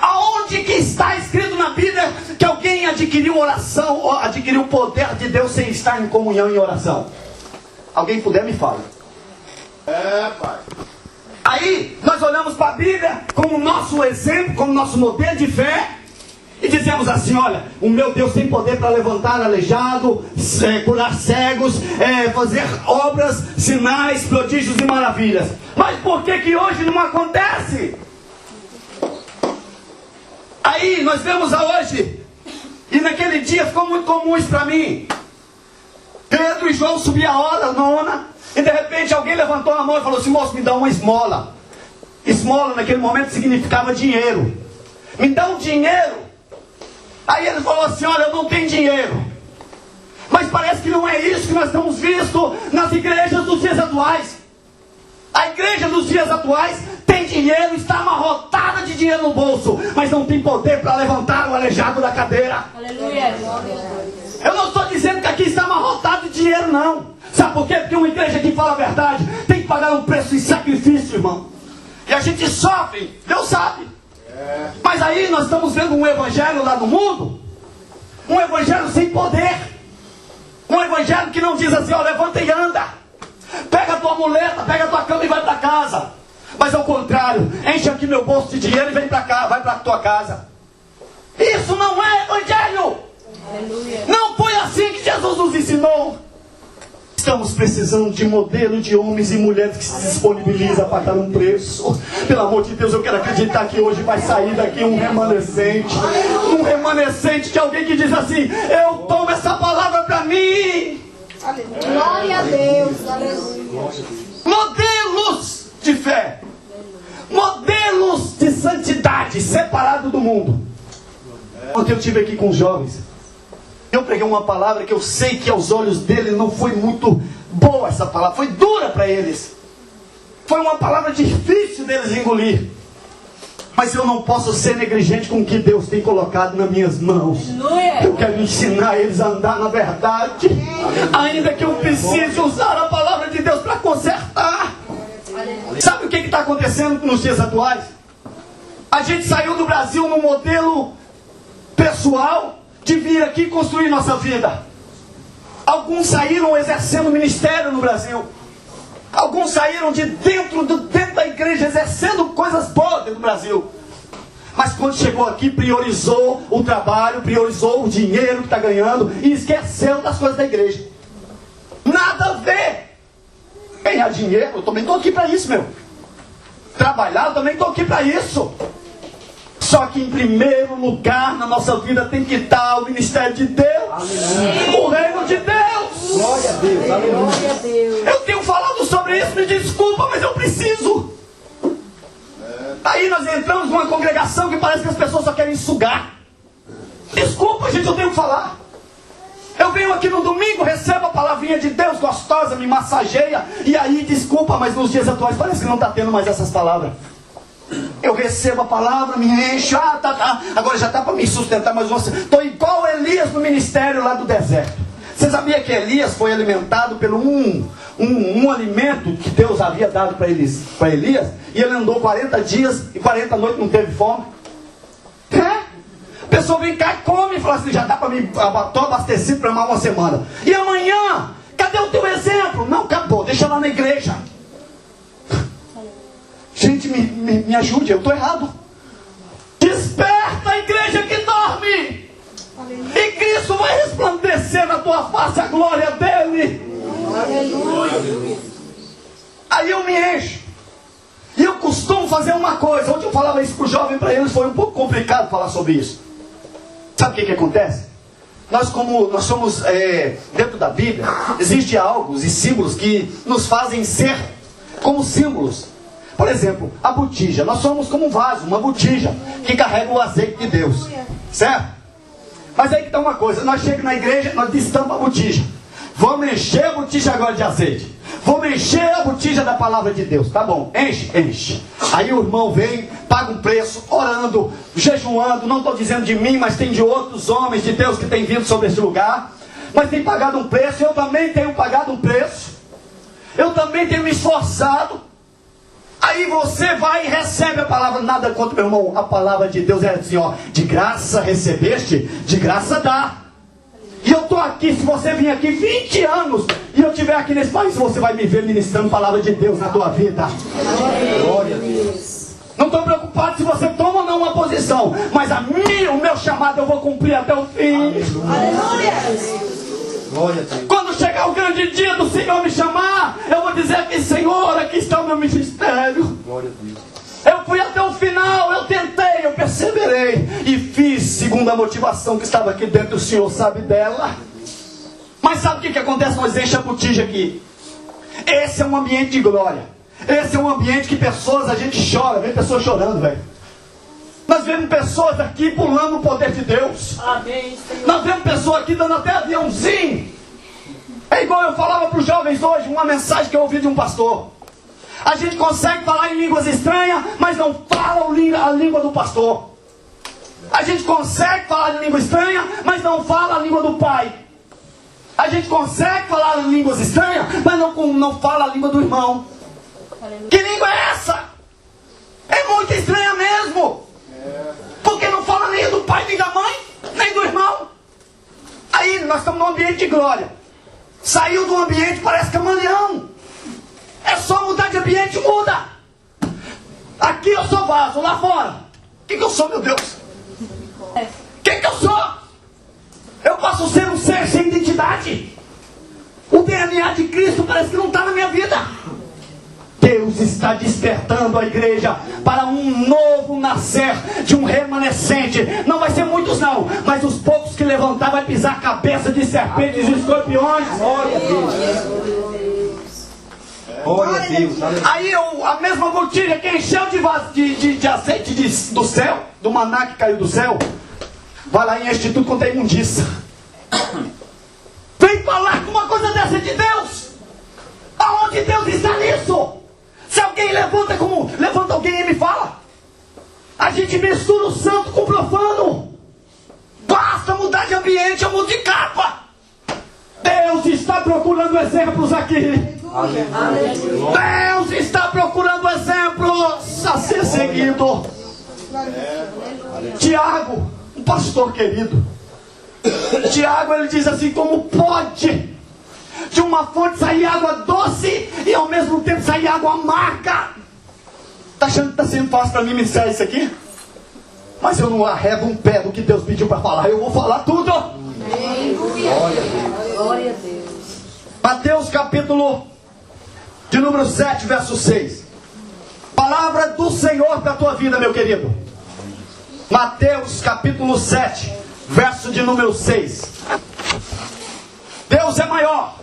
Speaker 1: Aonde que está escrito na Bíblia que alguém adquiriu oração, ou adquiriu o poder de Deus sem estar em comunhão em oração? Alguém puder me fala.
Speaker 3: Pai.
Speaker 1: Aí nós olhamos para a Bíblia como nosso exemplo, como nosso modelo de fé, e dizemos assim, olha, o meu Deus tem poder para levantar aleijado, curar cegos, fazer obras, sinais, prodígios e maravilhas. Mas por que hoje não acontece? Aí nós vemos hoje, e naquele dia ficou muito comum isso para mim. Pedro e João subiam a hora nona, e de repente alguém levantou a mão e falou assim, moço, me dá uma esmola. Esmola naquele momento significava dinheiro. Me dá um dinheiro. Aí ele falou assim, olha, eu não tenho dinheiro. Mas parece que não é isso que nós estamos visto nas igrejas dos dias atuais. A igreja dos dias atuais tem dinheiro, está amarrotada de dinheiro no bolso, mas não tem poder para levantar o aleijado da cadeira.
Speaker 2: Aleluia.
Speaker 1: Eu não estou dizendo que aqui está amarrotado de dinheiro, não. Sabe por quê? Porque uma igreja que fala a verdade tem que pagar um preço em sacrifício, irmão. E a gente sofre, Deus sabe. Mas aí nós estamos vendo um evangelho lá no mundo, um evangelho sem poder, um evangelho que não diz assim, ó, levanta e anda, pega a tua muleta, pega a tua cama e vai para casa. Mas ao contrário, enche aqui meu bolso de dinheiro e vem para cá, vai para a tua casa. Isso não é evangelho.
Speaker 2: Aleluia.
Speaker 1: Não foi assim que Jesus nos ensinou. Estamos precisando de modelo de homens e mulheres que se disponibilizam a pagar um preço. Pelo amor de Deus, eu quero acreditar que hoje vai sair daqui um remanescente. Um remanescente de alguém que diz assim, eu tomo essa palavra para mim.
Speaker 2: Glória a Deus. Aleluia.
Speaker 1: Modelos de fé. Modelos de santidade, separados do mundo. Ontem eu estive aqui com os jovens. Eu preguei uma palavra que eu sei que aos olhos deles não foi muito boa essa palavra. Foi dura para eles. Foi uma palavra difícil deles engolir. Mas eu não posso ser negligente com o que Deus tem colocado nas minhas mãos. Eu quero ensinar eles a andar na verdade. Ainda que eu precise usar a palavra de Deus para consertar. Sabe o que está acontecendo nos dias atuais? A gente saiu do Brasil num modelo pessoal de vir aqui e construir nossa vida. Alguns saíram exercendo ministério no Brasil. Alguns saíram de dentro da igreja exercendo coisas boas dentro do Brasil. Mas quando chegou aqui, priorizou o trabalho, priorizou o dinheiro que está ganhando e esqueceu das coisas da igreja. Nada a ver. Ganhar dinheiro, eu também estou aqui para isso, meu. Trabalhar, eu também estou aqui para isso. Só que em primeiro lugar na nossa vida tem que estar o ministério de Deus. Aleluia. O reino de Deus.
Speaker 4: Glória a Deus. Aleluia.
Speaker 1: Eu tenho falado sobre isso, me desculpa, mas eu preciso. Aí nós entramos numa congregação que parece que as pessoas só querem sugar. Desculpa, gente, eu tenho que falar. Eu venho aqui no domingo, recebo a palavrinha de Deus gostosa, me massageia. E aí, desculpa, mas nos dias atuais parece que não está tendo mais essas palavras. Eu recebo a palavra, me encho, agora já está para me sustentar, mas estou igual Elias no ministério lá do deserto. Você sabia que Elias foi alimentado pelo um alimento que Deus havia dado para Elias? E ele andou 40 dias e 40 noites não teve fome? A pessoa vem cá e come e fala assim, já dá para mim, estou abastecido para mais uma semana. E amanhã, cadê o teu exemplo? Não, acabou, deixa lá na igreja. Gente, me ajude, eu estou errado. Desperta a igreja que dorme. E Cristo vai resplandecer na tua face a glória dele. Aleluia. Aí eu me encho. E eu costumo fazer uma coisa. Ontem eu falava isso para o jovem, para eles foi um pouco complicado falar sobre isso. Sabe o que acontece? Nós somos dentro da Bíblia, existem algo e símbolos que nos fazem ser como símbolos. Por exemplo, a botija. Nós somos como um vaso, uma botija, que carrega o azeite de Deus. Certo? Mas aí que está uma coisa. Nós chegamos na igreja, nós destampamos a botija. Vamos encher a botija agora de azeite. Vamos encher a botija da palavra de Deus. Tá bom, enche, enche. Aí o irmão vem, paga um preço, orando, jejuando. Não estou dizendo de mim, mas tem de outros homens de Deus que têm vindo sobre esse lugar. Mas tem pagado um preço, eu também tenho pagado um preço. Eu também tenho me esforçado. Aí você vai e recebe a palavra. Nada contra, meu irmão. A palavra de Deus é assim, ó. De graça recebeste, de graça dá. E eu estou aqui, se você vir aqui 20 anos e eu estiver aqui nesse país, você vai me ver ministrando a palavra de Deus na tua vida. Glória a Deus. Não estou preocupado se você toma ou não uma posição, mas o meu chamado eu vou cumprir até o fim. Aleluia.
Speaker 4: Glória a Deus.
Speaker 1: Quando chegar o grande dia do Senhor me chamar, eu vou dizer aqui, Senhor, aqui está o meu ministério.
Speaker 4: Glória a Deus.
Speaker 1: Eu fui até o final, eu tentei, eu perseverei e fiz segundo a motivação que estava aqui dentro, o Senhor sabe dela. Mas sabe o que acontece? Nós enchemos a botija aqui. Esse é um ambiente de glória. Esse é um ambiente que pessoas, a gente chora, vê pessoas chorando, velho. Nós vemos pessoas aqui pulando o poder de Deus.
Speaker 2: Amém, Senhor.
Speaker 1: Nós vemos pessoas aqui dando até aviãozinho. É igual eu falava para os jovens hoje, uma mensagem que eu ouvi de um pastor. A gente consegue falar em línguas estranhas, mas não fala a língua do pastor. A gente consegue falar em língua estranha, mas não fala a língua do pai. A gente consegue falar em línguas estranhas, mas não fala a língua do irmão. Que língua é essa? É muito estranha mesmo. Porque não fala nem do pai, nem da mãe, nem do irmão. Aí nós estamos num ambiente de glória. Saiu do ambiente, parece camaleão. É só mudar de ambiente, muda. Aqui eu sou vaso, lá fora. O que eu sou, meu Deus? O que eu sou? Eu posso ser um ser sem identidade. O DNA de Cristo parece que não está na minha vida. Deus está despertando a igreja para um novo nascer de um remanescente. Não vai ser muitos não, mas os poucos que levantar vai pisar a cabeça de serpentes e escorpiões. Glória a Deus. Glória a Deus. Aí a mesma gotilha que encheu de azeite do céu, do maná que caiu do céu, vai lá e enche tudo quanto é imundiça. Vem falar com uma coisa dessa de Deus. Aonde Deus está nisso? Se alguém levanta alguém e me fala. A gente mistura o santo com o profano. Basta mudar de ambiente, eu mudo de capa. Deus está procurando exemplos aqui. Deus está procurando exemplos a ser seguido. Tiago, um pastor querido. Tiago, ele diz assim: como pode de uma fonte sair água doce e ao mesmo tempo sair água amarga? Está achando que está sendo fácil para mim ministrar isso aqui? Mas eu não arrego um pé do que Deus pediu para falar. Eu vou falar tudo.
Speaker 2: Glória a Deus.
Speaker 1: Mateus capítulo de número 7, verso 6. Palavra do Senhor para a tua vida, meu querido. Mateus capítulo 7, verso de número 6. Deus é maior.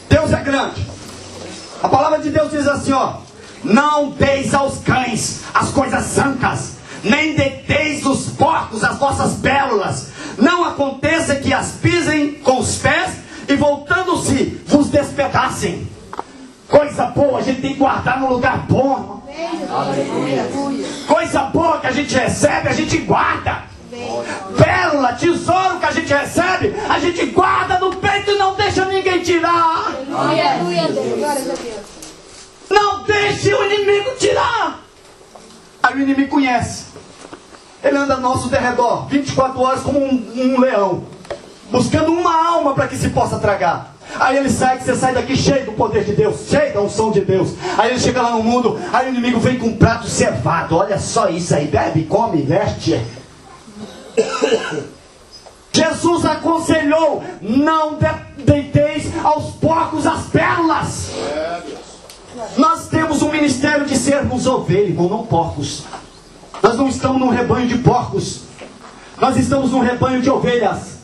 Speaker 1: Deus é grande. A palavra de Deus diz assim, ó: não deis aos cães as coisas santas, nem deteis dos porcos as vossas pérolas. Não aconteça que as pisem com os pés e voltando-se vos despedacem. Coisa boa a gente tem que guardar no lugar bom. Coisa boa que a gente recebe, a gente guarda. Pérola, tesouro que a gente recebe, a gente guarda no peito e não deixa ninguém tirar. Não deixe o inimigo tirar. Aí o inimigo conhece. Ele anda ao nosso derredor 24 horas como um leão, buscando uma alma para que se possa tragar. Aí ele sai, que você sai daqui cheio do poder de Deus, cheio da unção de Deus. Aí ele chega lá no mundo, aí o inimigo vem com um prato cevado. Olha só isso aí, bebe, come, veste. Jesus aconselhou: não deiteis aos porcos as pérolas. Nós temos um ministério de sermos ovelhas, irmão, não porcos. Nós não estamos num rebanho de porcos. Nós estamos num rebanho de ovelhas.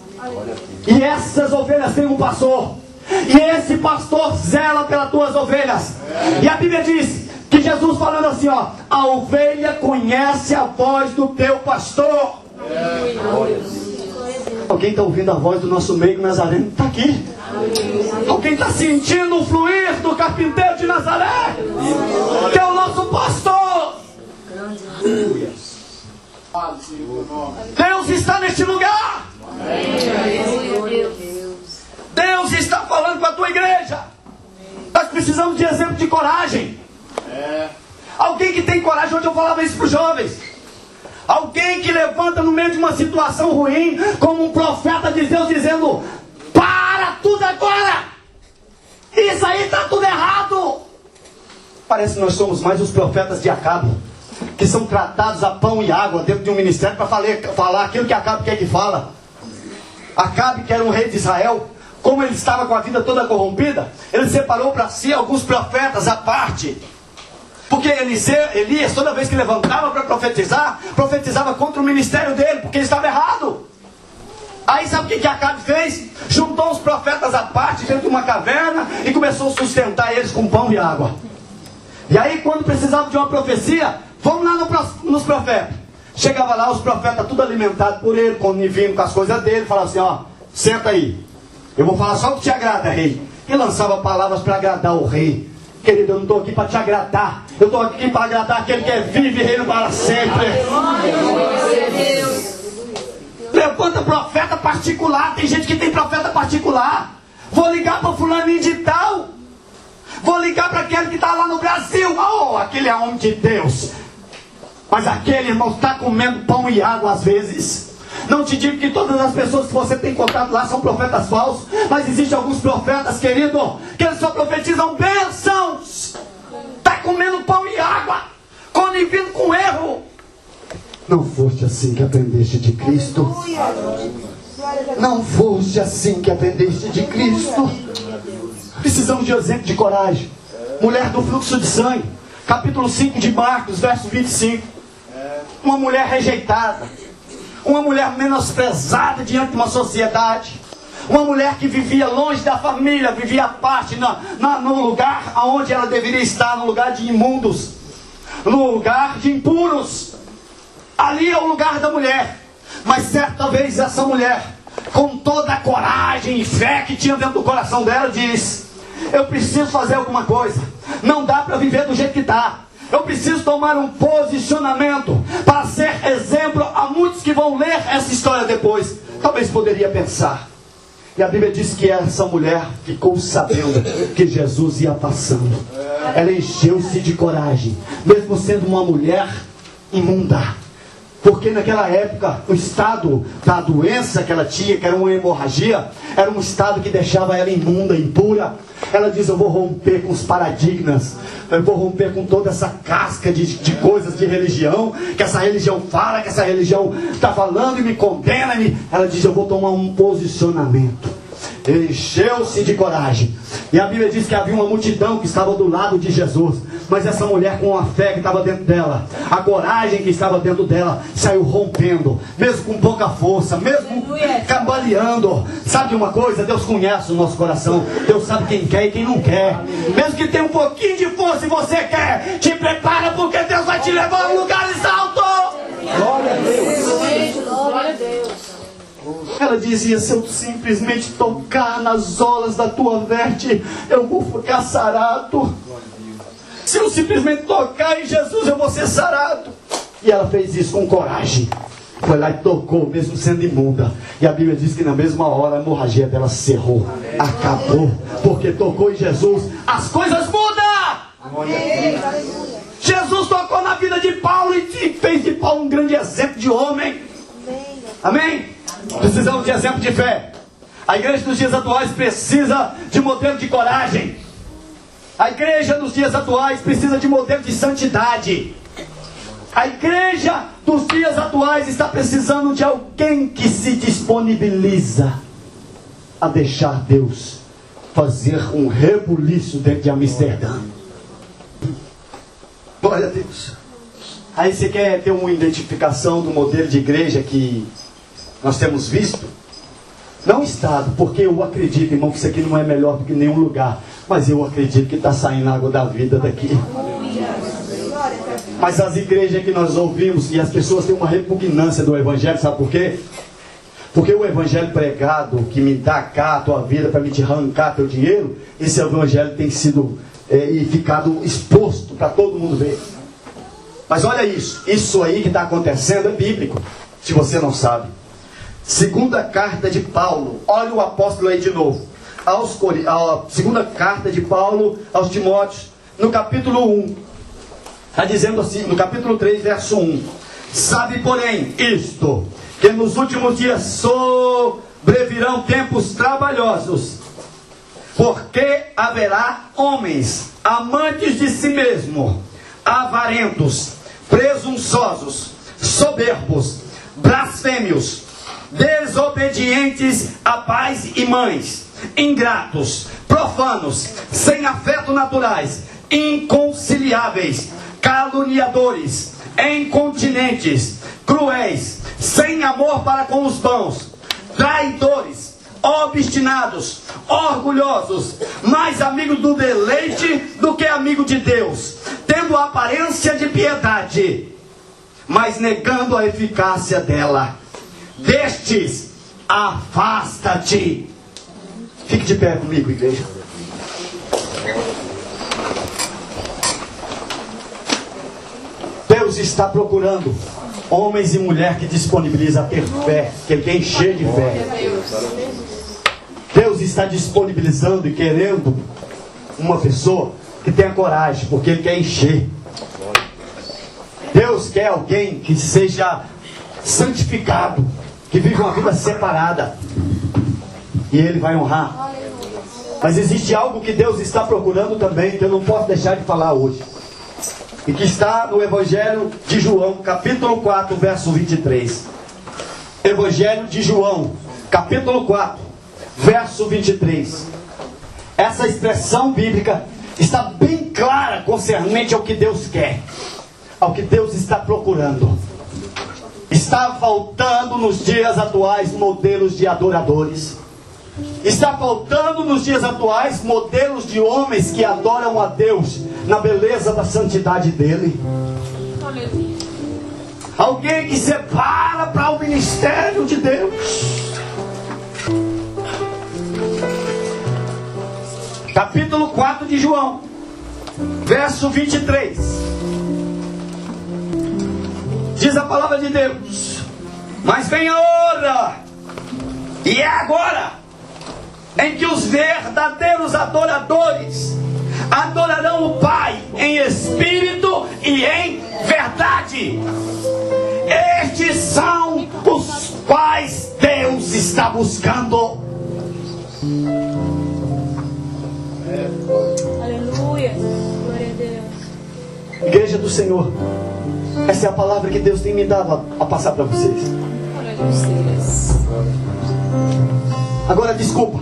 Speaker 1: E essas ovelhas têm um pastor. E esse pastor zela pelas tuas ovelhas. E a Bíblia diz que Jesus falando assim, ó: a ovelha conhece a voz do teu pastor. Alguém está ouvindo a voz do nosso meio Nazareno? Está aqui. Alguém está sentindo o fluir do carpinteiro de Nazaré, que é o nosso pastor? Deus está neste lugar. Deus está falando com a tua igreja. Nós precisamos de exemplo de coragem. Alguém que tem coragem. Onde eu falava isso para os jovens. Alguém que levanta no meio de uma situação ruim, como um profeta de Deus dizendo: para tudo agora, isso aí está tudo errado. Parece que nós somos mais os profetas de Acabe, que são tratados a pão e água dentro de um ministério para falar aquilo que Acabe quer que fala. Acabe, que era um rei de Israel, como ele estava com a vida toda corrompida, ele separou para si alguns profetas à parte. Porque Elias, toda vez que levantava para profetizar, profetizava contra o ministério dele, porque ele estava errado. Aí sabe o que Acabe fez? Juntou os profetas à parte dentro de uma caverna e começou a sustentar eles com pão e água. E aí quando precisava de uma profecia, vamos lá nos profetas. Chegava lá, os profetas tudo alimentados por ele, conivendo com as coisas dele, falava assim: ó, senta aí, eu vou falar só o que te agrada, rei. E lançava palavras para agradar o rei. Querido, eu não estou aqui para te agradar. Eu estou aqui para agradar aquele que vive e reina para sempre. Levanta profeta particular. Tem gente que tem profeta particular. Vou ligar para fulaninho de tal. Vou ligar para aquele que está lá no Brasil. Oh, aquele é homem de Deus. Mas aquele, irmão, está comendo pão e água às vezes. Não te digo que todas as pessoas que você tem contato lá são profetas falsos. Mas existem alguns profetas, querido, que eles só profetizam bênçãos. Está comendo pão e água, conivendo com erro. Não foste assim que aprendeste de Cristo. Não foste assim que aprendeste de Cristo. Precisamos de exemplo de coragem. Mulher do fluxo de sangue, capítulo 5 de Marcos, verso 25. Uma mulher rejeitada, uma mulher menosprezada diante de uma sociedade, uma mulher que vivia longe da família, vivia à parte no lugar onde ela deveria estar, no lugar de imundos, no lugar de impuros. Ali é o lugar da mulher. Mas certa vez essa mulher, com toda a coragem e fé que tinha dentro do coração dela, diz: eu preciso fazer alguma coisa. Não dá para viver do jeito que está. Eu preciso tomar um posicionamento para ser exemplo a muitos que vão ler essa história depois. Talvez poderia pensar. E a Bíblia diz que essa mulher ficou sabendo que Jesus ia passando. Ela encheu-se de coragem, mesmo sendo uma mulher imunda. Porque naquela época, o estado da doença que ela tinha, que era uma hemorragia, era um estado que deixava ela imunda, impura. Ela diz: eu vou romper com os paradigmas, eu vou romper com toda essa casca de coisas de religião, que essa religião fala, que essa religião está falando e me condena. Ela diz: eu vou tomar um posicionamento. Encheu-se de coragem. E a Bíblia diz que havia uma multidão que estava do lado de Jesus. Mas essa mulher, com a fé que estava dentro dela, a coragem que estava dentro dela, saiu rompendo, mesmo com pouca força, mesmo cambaleando. Sabe uma coisa? Deus conhece o nosso coração. Deus sabe quem quer e quem não quer. Mesmo que tenha um pouquinho de força e você quer, te prepara, porque Deus vai te levar a lugares altos.
Speaker 4: Glória a Deus.
Speaker 2: Glória a Deus.
Speaker 1: Ela dizia: se eu simplesmente tocar nas olas da tua veste, eu vou ficar sarado. Se eu simplesmente tocar em Jesus, eu vou ser sarado. E ela fez isso com coragem. Foi lá e tocou, mesmo sendo imunda. E a Bíblia diz que na mesma hora a hemorragia dela cerrou. Acabou. Porque tocou em Jesus, as coisas mudam. Jesus tocou na vida de Paulo e fez de Paulo um grande exemplo de homem. Amém? Precisamos de exemplo de fé. A igreja dos dias atuais precisa de modelo de coragem. A igreja dos dias atuais precisa de modelo de santidade. A igreja dos dias atuais está precisando de alguém que se disponibiliza a deixar Deus fazer um rebuliço dentro de Amsterdã. Glória a Deus. Aí você quer ter uma identificação do modelo de igreja que nós temos visto? Não Estado, porque eu acredito, irmão, que isso aqui não é melhor do que nenhum lugar. Mas eu acredito que está saindo água da vida daqui. Mas as igrejas que nós ouvimos, e as pessoas têm uma repugnância do Evangelho, sabe por quê? Porque o Evangelho pregado, que me dá cá a tua vida para me te arrancar teu dinheiro, esse Evangelho tem sido e ficado exposto para todo mundo ver. Mas olha isso aí que está acontecendo é bíblico, se você não sabe. Segunda carta de Paulo, olha o apóstolo aí de novo. A segunda carta de Paulo aos Timóteos, no capítulo 1. Está dizendo assim, no capítulo 3, verso 1. Sabe, porém, isto, que nos últimos dias sobrevirão tempos trabalhosos, porque haverá homens amantes de si mesmo, avarentos, presunçosos, soberbos, blasfêmios, desobedientes a pais e mães, ingratos, profanos, sem afeto naturais, inconciliáveis, caluniadores, incontinentes, cruéis, sem amor para com os bons, traidores, obstinados, orgulhosos, mais amigos do deleite do que amigo de Deus, tendo aparência de piedade, mas negando a eficácia dela. Destes, afasta-te. Fique de pé comigo, igreja. Deus está procurando homens e mulheres que disponibilizam a ter fé, que Ele quer encher de fé. Deus está disponibilizando e querendo uma pessoa que tenha coragem, porque Ele quer encher. Deus quer alguém que seja santificado, que vive uma vida separada, e Ele vai honrar. Mas existe algo que Deus está procurando também, que eu não posso deixar de falar hoje, e que está no Evangelho de João, capítulo 4, verso 23. Evangelho de João, capítulo 4, verso 23. Essa expressão bíblica está bem clara concernente ao que Deus quer, ao que Deus está procurando. Está faltando nos dias atuais modelos de adoradores. Está faltando nos dias atuais modelos de homens que adoram a Deus na beleza da santidade dele. Alguém que separa para o ministério de Deus. Capítulo 4 de João, verso 23. Diz a palavra de Deus: mas vem a hora, e é agora, em que os verdadeiros adoradores adorarão o Pai em espírito e em verdade. Estes são os quais Deus está buscando.
Speaker 2: Aleluia. Glória a Deus.
Speaker 1: Igreja do Senhor, essa é a palavra que Deus tem me dado a passar para vocês.
Speaker 2: Glória a Deus.
Speaker 1: Agora, desculpa,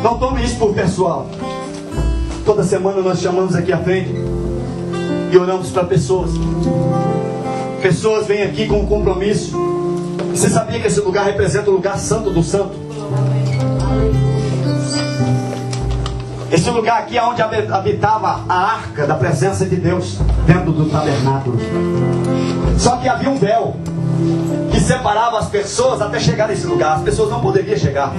Speaker 1: não tome isso por pessoal. Toda semana nós chamamos aqui à frente e oramos para pessoas. Pessoas vêm aqui com um compromisso. Você sabia que esse lugar representa o lugar santo do santo? Esse lugar aqui é onde habitava a arca da presença de Deus, dentro do tabernáculo. Só que havia um véu que separava as pessoas até chegar nesse lugar. As pessoas não poderiam chegar,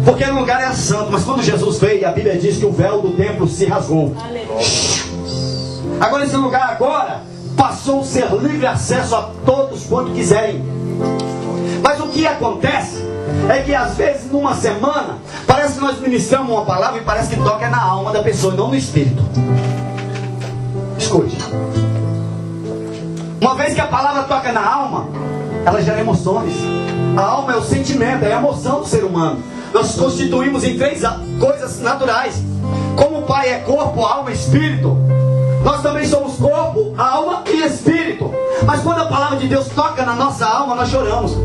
Speaker 1: porque o lugar era santo. Mas quando Jesus veio, a Bíblia diz que o véu do templo se rasgou. Agora esse lugar agora passou a ser livre acesso a todos quanto quiserem. Mas o que acontece é que às vezes numa semana parece que nós ministramos uma palavra e parece que toca na alma da pessoa, não no espírito. Escute, uma vez que a palavra toca na alma, ela gera emoções. A alma é o sentimento, é a emoção do ser humano. Nós constituímos em três coisas naturais. Como o Pai é corpo, alma e espírito, nós também somos corpo, alma e espírito. Mas quando a palavra de Deus toca na nossa alma, nós choramos.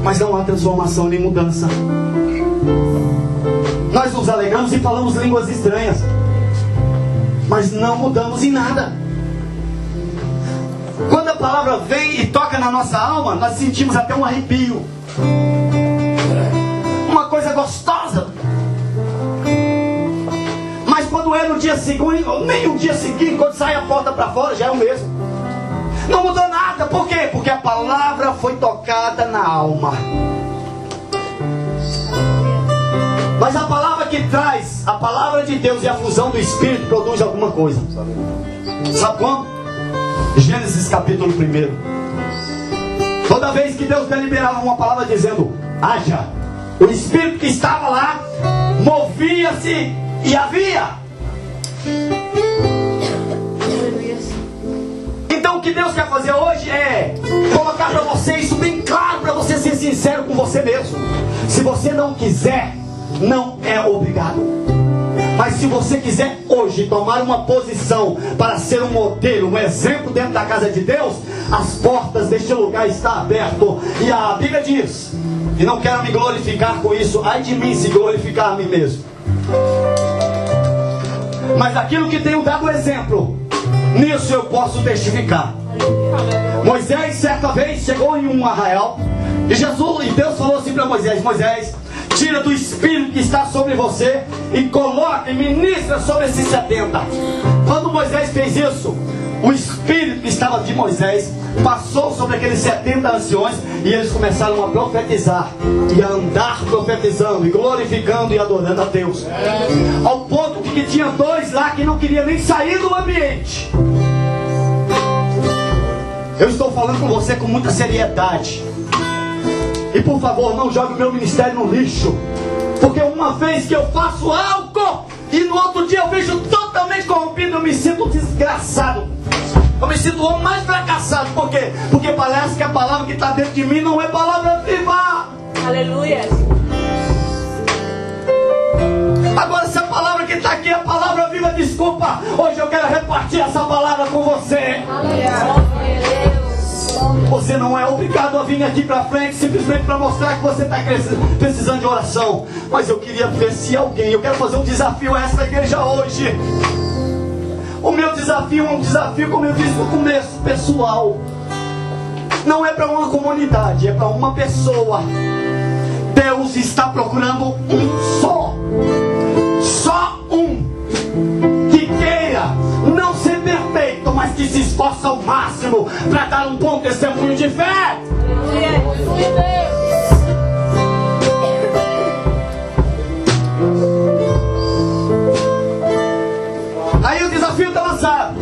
Speaker 1: Mas não há transformação nem mudança. Nós nos alegramos e falamos línguas estranhas, mas não mudamos em nada. Quando a palavra vem e toca na nossa alma, nós sentimos até um arrepio, uma coisa gostosa. Mas quando é no dia seguinte, ou nem o dia seguinte, quando sai a porta para fora, já é o mesmo. Não mudou nada. Por quê? Porque a palavra foi tocada na alma. Mas a palavra que traz, a palavra de Deus e a fusão do Espírito produz alguma coisa. Sabe como? Gênesis capítulo 1. Toda vez que Deus deliberava uma palavra dizendo haja, o Espírito que estava lá movia-se e havia. Então o que Deus quer fazer hoje é colocar para você isso bem claro, para você ser sincero com você mesmo. Se você não quiser, não é obrigado. Mas se você quiser hoje tomar uma posição para ser um modelo, um exemplo dentro da casa de Deus, as portas deste lugar estão abertas. E a Bíblia diz, e não quero me glorificar com isso, ai de mim se glorificar a mim mesmo, mas aquilo que tenho dado exemplo, nisso eu posso testificar. Moisés certa vez chegou em um arraial e Deus falou assim para Moisés: Moisés, tira do espírito que está sobre você e coloca e ministra sobre esses 70. Quando Moisés fez isso, o espírito que estava de Moisés passou sobre aqueles 70 anciões e eles começaram a profetizar e a andar profetizando e glorificando e adorando a Deus, ao ponto de que tinha dois lá que não queriam nem sair do ambiente. Eu estou falando com você com muita seriedade. E por favor, não jogue o meu ministério no lixo. Porque uma vez que eu faço algo e no outro dia eu vejo totalmente corrompido, eu me sinto desgraçado. Eu me sinto o homem mais fracassado. Por quê? Porque parece que a palavra que está dentro de mim não é palavra viva.
Speaker 2: Aleluia.
Speaker 1: Agora, se a palavra que está aqui é a palavra viva, desculpa, hoje eu quero repartir essa palavra com você. Você não é obrigado a vir aqui para frente simplesmente para mostrar que você está precisando de oração. Mas eu queria ver se alguém, eu quero fazer um desafio a essa igreja hoje. O meu desafio é um desafio, como eu disse no começo, pessoal. Não é para uma comunidade, é para uma pessoa. Deus está procurando um só um que queira não ser perfeito, mas que se esforça ao máximo para dar um bom testemunho de fé. Aí o desafio está lançado.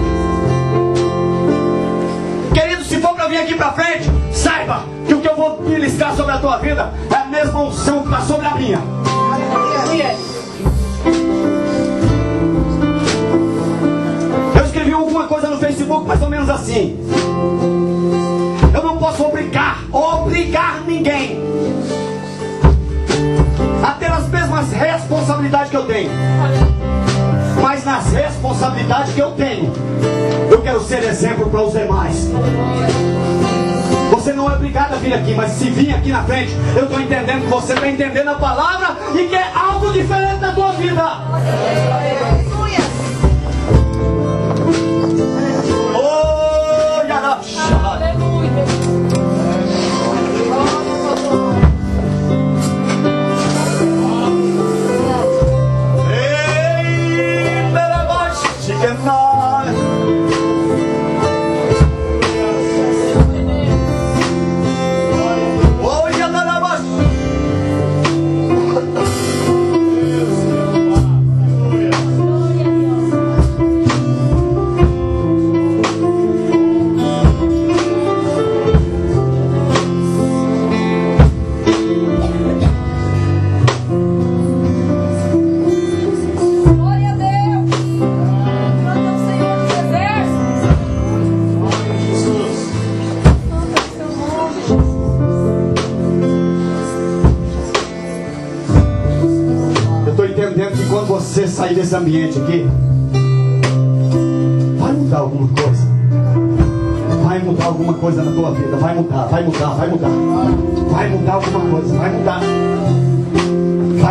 Speaker 1: Querido, se for para vir aqui para frente, saiba que o que eu vou ministrar sobre a tua vida é a mesma unção que está sobre a minha. Eu escrevi alguma coisa no Facebook mais ou menos assim: eu não posso obrigar ninguém a ter as mesmas responsabilidades que eu tenho. Mas nas responsabilidades que eu tenho, eu quero ser exemplo para os demais. Você não é obrigado a vir aqui, mas se vir aqui na frente, eu estou entendendo que você está entendendo a palavra e quer algo diferente na tua vida. Oh, Yarabshah. Você sair desse ambiente aqui, vai mudar alguma coisa. Vai mudar alguma coisa na tua vida. Vai mudar. Vai mudar alguma coisa. Vai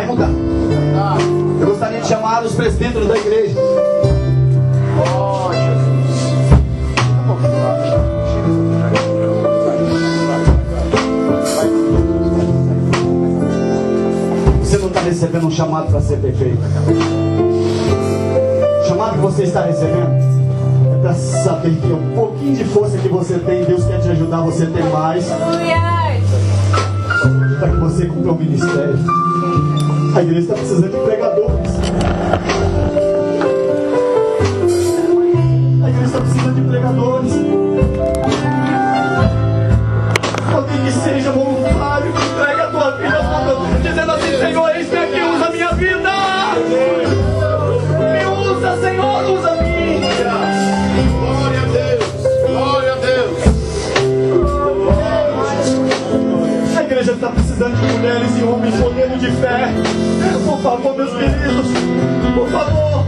Speaker 1: mudar. Eu gostaria de chamar os presbíteros da igreja.
Speaker 3: Oh, Jesus.
Speaker 1: Você não está recebendo um chamado para ser perfeito. O chamado que você está recebendo é para saber que um pouquinho de força que você tem, Deus quer te ajudar você a ter mais. Para que você cumpra o ministério. A igreja está precisando de pregadores. A igreja está precisando de pregadores. Alguém que seja voluntário, que entregue a tua vida ao mundo, dizendo assim: Senhor, eis-me aqui, usa a minha vida. Me usa, Senhor, usa-me.
Speaker 3: Glória a Deus. Glória a Deus.
Speaker 1: A igreja está precisando de mulheres e homens modelo de fé. Por favor, meus queridos, por favor,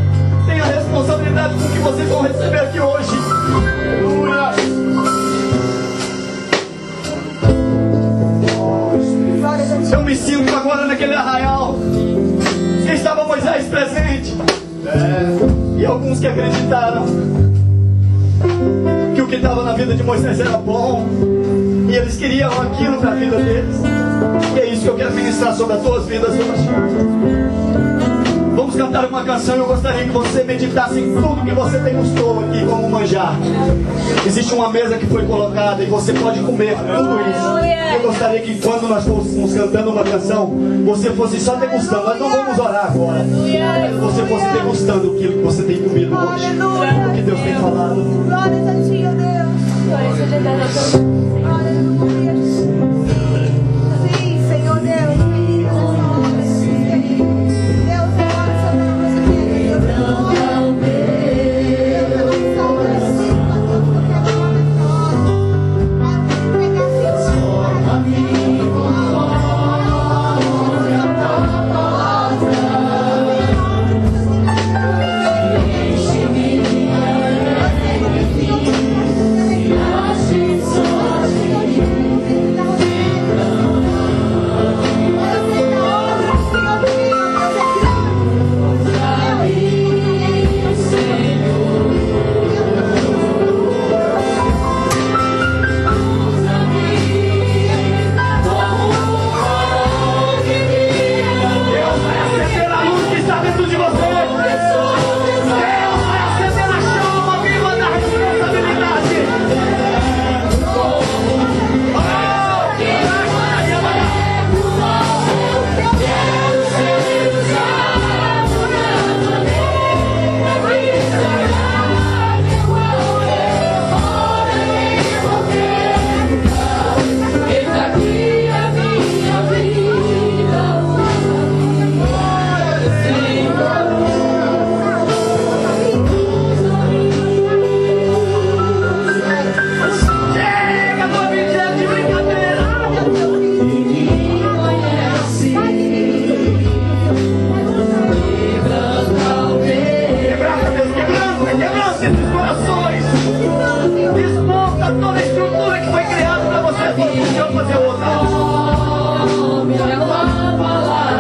Speaker 1: tenha responsabilidade com o que vocês vão receber aqui hoje. Aleluia. Eu me sinto agora naquele arraial que estava Moisés presente. E alguns que acreditaram que o que estava na vida de Moisés era bom e eles queriam aquilo para a vida deles. E é isso que eu quero ministrar sobre as tuas vidas hoje. Vamos cantar uma canção e eu gostaria que você meditasse em tudo que você degustou aqui como manjar. Existe uma mesa que foi colocada e você pode comer tudo isso. Eu gostaria que quando nós fôssemos cantando uma canção, você fosse só degustando. Nós não vamos orar agora, mas você fosse degustando Deus tem falado.
Speaker 4: Glórias a ti, ó Deus.
Speaker 2: Glória seja dada a Deus.
Speaker 4: Aleluia. Sim, Senhor Deus. Bendito nessa hora, Jesus querido. Deus, eu oro sobre a nossa vida. Deus, eu oro.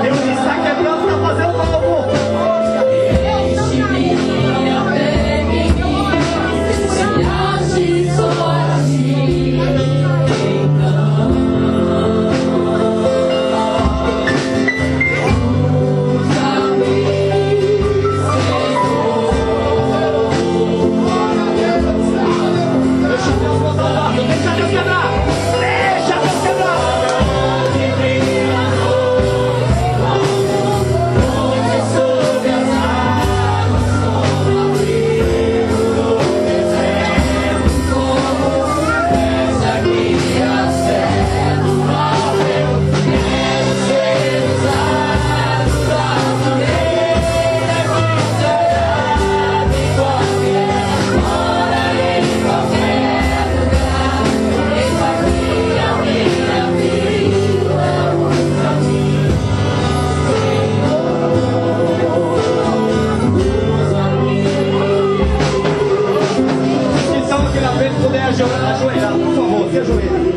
Speaker 4: Deus, eu exalto a ti, Deus, eu quero falar nessa hora. Vai pegar a
Speaker 1: ajoelhar, por favor, se ajoelhe.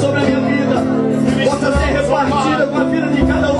Speaker 1: sobre a minha vida possa ser repartida com a vida de cada um